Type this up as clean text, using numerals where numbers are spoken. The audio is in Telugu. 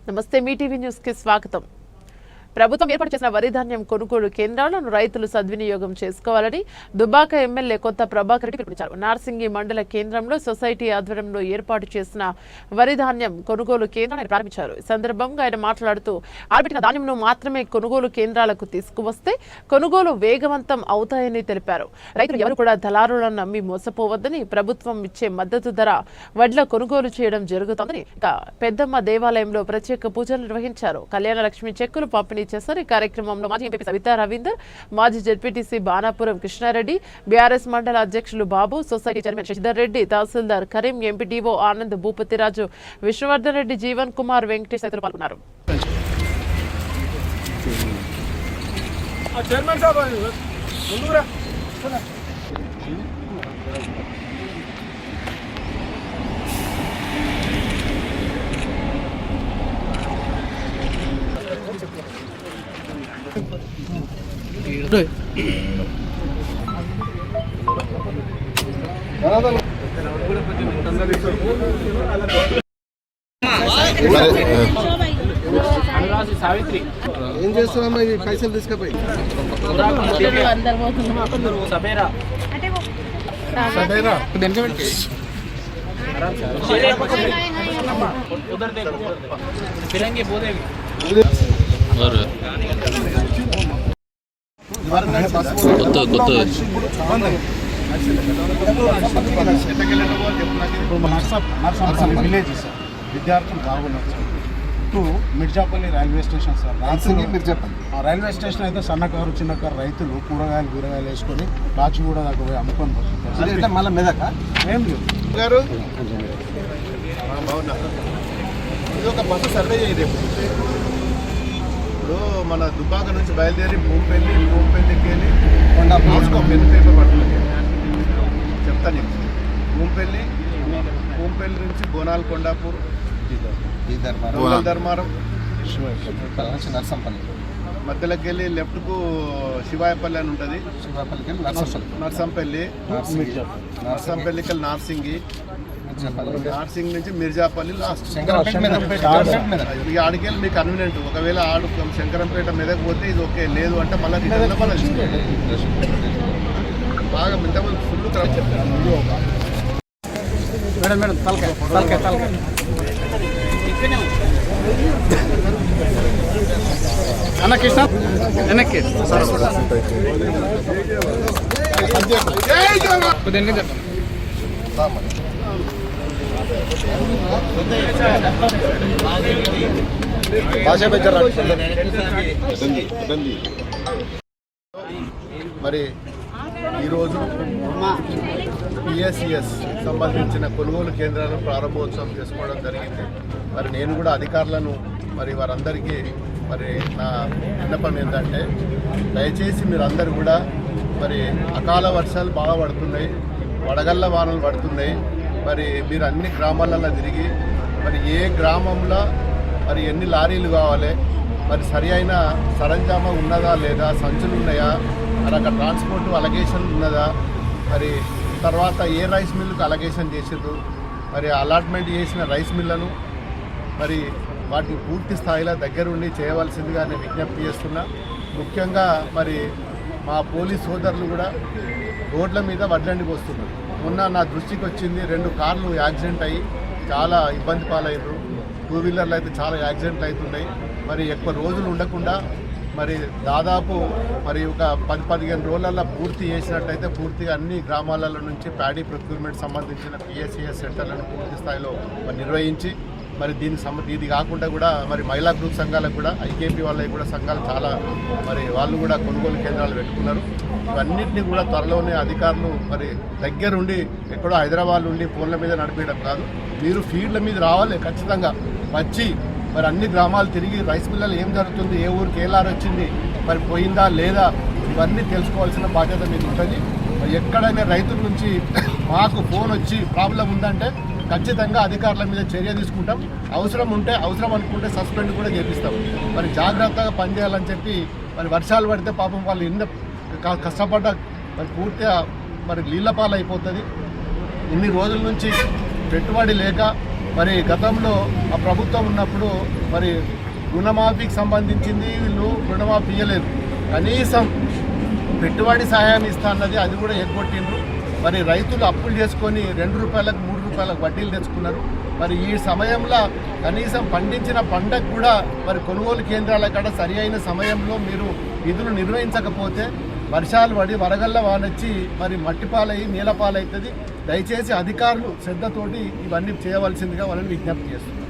నమస్తే మీ టీవీ న్యూస్ కి స్వాగతం. ప్రభుత్వం ఏర్పాటు చేసిన వరి ధాన్యం కొనుగోలు కేంద్రాలను రైతులు సద్వినియోగం చేసుకోవాలని దుబ్బాక ఎమ్మెల్యే కొత్త ప్రభాకర్ రెడ్డి పిలుపునిచ్చారు. నార్సింగి మండల కేంద్రంలో సొసైటీ ఆధ్వర్యంలో ఏర్పాటు చేసిన వరి ధాన్యం కొనుగోలు కేంద్రాన్ని ప్రారంభించారు. ఈ సందర్భంగా ఆయన మాట్లాడుతూ ఆర్బిట్టిన ధాన్యంను మాత్రమే కొనుగోలు కేంద్రాలకు తీసుకువస్తే కొనుగోలు వేగవంతం అవుతాయని తెలిపారు. రైతులు ఎవరు కూడా దళారులను నమ్మి మోసపోవద్దని, ప్రభుత్వం ఇచ్చే మద్దతు ధర వడ్ల కొనుగోలు చేయడం జరుగుతోందని, పెద్దమ్మ దేవాలయంలో ప్రత్యేక పూజలు నిర్వహించారు. కళ్యాణ లక్ష్మి చెక్కులు పంపిణీ చేశారు. ఈ కార్యక్రమంలో మాజీ ఎంపీ సవితా రవీందర్, మాజీ జెడ్పీటీసీ బాణాపురం కృష్ణారెడ్డి, బీఆర్ఎస్ మండల అధ్యక్షులు బాబు, సొసైటీ చైర్మన్ శశిధర్ రెడ్డి, తహసీల్దార్ కరీం, ఎంపీడీఓ ఆనంద్, భూపతిరాజు, విష్ణువర్ధన్ రెడ్డి, జీవన్ కుమార్, వెంకటేష్ తదితరులు పాల్గొన్నారు. ఏం చేస్తున్నామా? ఇవి పైసలు తీసుకుపోయి విలేజెస్ విద్యార్థులు బాగున్నారు. Mirzapalli railway station sir, Mirzapalli railway station అయితే సన్నకారు చిన్నకారు రైతులు కూరగాయలు వేసుకొని కాచిగూడ దాకా పోయి అమ్ముకొని పోతున్నారు. మళ్ళీ మెదక ఏం లేదు గారు బాగున్నారు. ఇది ఒక బస్సు సర్వే చేయదు. ఇప్పుడు మన దుబ్బాక నుంచి బయలుదేరి భూంపల్లికి వెళ్ళి పెన్ పేపర్ పట్టుకుంది చెప్తాను. భూంపల్లి నుంచి బోనాల్ కొండాపూర్, ధర్మారం, నర్సంపల్లి, మధ్యలోకి వెళ్ళి లెఫ్ట్కు శివాయపల్లి అని ఉంటుంది. నర్సంపల్లి, నర్సంపల్లికి వెళ్ళి నార్సింగి నుంచి మిర్జాపల్లి, లాస్ట్ ఇక ఆడికెళ్ళి మీకు కన్వీనియంట్. ఒకవేళ శంకరంపేట మీదకి పోతే ఇది ఓకే, లేదు అంటే మళ్ళీ రిటర్న్లో మళ్ళీ బాగా ఇంతమంది ఫుల్ క్రాప్ చెప్తారు. మేడం తలకాయ అన్న కృష్ణ వెనక్కి మరి ఈరోజు పిఎస్సిఎస్ సంబంధించిన కొనుగోలు కేంద్రాలను ప్రారంభోత్సవం చేసుకోవడం జరిగింది. మరి నేను కూడా అధికారులను మరి వారందరికీ మరి నా విన్నపం ఏంటంటే, దయచేసి మీరందరూ కూడా మరి అకాల వర్షాలు బాగా పడుతున్నాయి, వడగళ్ళ వానలు పడుతున్నాయి. మరి మీరు అన్ని గ్రామాలలో తిరిగి మరి ఏ గ్రామంలో మరి ఎన్ని లారీలు కావాలి, మరి సరి అయిన సరంజామా ఉన్నదా లేదా, సంచులు ఉన్నాయా, మరి అక్కడ ట్రాన్స్పోర్ట్ అలగేషన్ ఉన్నదా, మరి తర్వాత ఏ రైస్ మిల్లుకు అలగేషన్ చేసిర్రు, మరి అలాట్మెంట్ చేసిన రైస్ మిల్లను మరి వాటిని పూర్తి స్థాయిలో దగ్గరుండి చేయవలసిందిగా నేను విజ్ఞప్తి చేస్తున్నా. ముఖ్యంగా మరి మా పోలీస్ సోదరులు కూడా రోడ్ల మీద వడ్లండికి వస్తున్నారు. మొన్న నా దృష్టికి వచ్చింది, 2 కార్లు యాక్సిడెంట్ అయ్యి చాలా ఇబ్బంది పాలయ్యారు. 2 వీలర్లు అయితే చాలా యాక్సిడెంట్లు అవుతున్నాయి. మరి ఎక్కువ రోజులు ఉండకుండా మరి దాదాపు మరి ఒక 10-15 రోజులలో పూర్తి చేసినట్టయితే పూర్తిగా అన్ని గ్రామాలలో నుంచి ప్యాడీ ప్రొక్యూర్మెంట్ సంబంధించిన పిఎస్సిఎస్ సెంటర్లను పూర్తి స్థాయిలో నిర్వహించి మరి ఇది కాకుండా కూడా మరి మహిళా గ్రూప్ సంఘాలకు కూడా ఐకేపీ వాళ్ళకి కూడా సంఘాలు చాలా మరి వాళ్ళు కూడా కొనుగోలు కేంద్రాలు పెట్టుకున్నారు. ఇవన్నింటినీ కూడా త్వరలోనే అధికారులు మరి దగ్గరుండి, ఎక్కడో హైదరాబాద్ నుండి ఫోన్ల మీద నడిపేయడం కాదు, మీరు ఫీల్డ్ల మీద రావాలి. ఖచ్చితంగా వచ్చి మరి అన్ని గ్రామాలు తిరిగి రైస్ మిల్లలు ఏం జరుగుతుంది, ఏ ఊరికి ఏలార్ వచ్చింది, మరి పోయిందా లేదా, ఇవన్నీ తెలుసుకోవాల్సిన బాధ్యత మీకు ఉంటుంది. మరి ఎక్కడైనా రైతుల నుంచి మాకు ఫోన్ వచ్చి ప్రాబ్లం ఉందంటే ఖచ్చితంగా అధికారుల మీద చర్య తీసుకుంటాం. అవసరం అనుకుంటే సస్పెండ్ కూడా చేపిస్తాం. మరి జాగ్రత్తగా పనిచేయాలని చెప్పి మరి వర్షాలు పడితే పాపం వాళ్ళు ఎన్న కష్టపడ్డ మరి పూర్తిగా మరి నీళ్ళ పాలైపోతుంది. ఇన్ని రోజుల నుంచి పెట్టుబడి లేక మరి గతంలో ఆ ప్రభుత్వం ఉన్నప్పుడు మరి రుణమాఫీకి సంబంధించింది వీళ్ళు రుణమాఫీ ఇవ్వలేదు. కనీసం పెట్టుబడి సహాయం ఇస్తా అన్నది అది కూడా ఎగ్గొట్టిండ్రు. మరి రైతులు అప్పులు చేసుకొని 2 రూపాయలకు 3 రూపాయలకు వడ్డీలు తెచ్చుకున్నారు. మరి ఈ సమయంలో కనీసం పండించిన పంటకు కూడా మరి కొనుగోలు కేంద్రాల కాడ సరి అయిన సమయంలో మీరు విధులు నిర్వహించకపోతే వర్షాలు పడి వరగల్ల వానొచ్చి మరి మట్టిపాలయ్యి నీలపాలవుతుంది. దయచేసి అధికారులు శ్రద్ధతోటి ఇవన్నీ చేయవలసిందిగా వాళ్ళని విజ్ఞప్తి చేస్తున్నారు.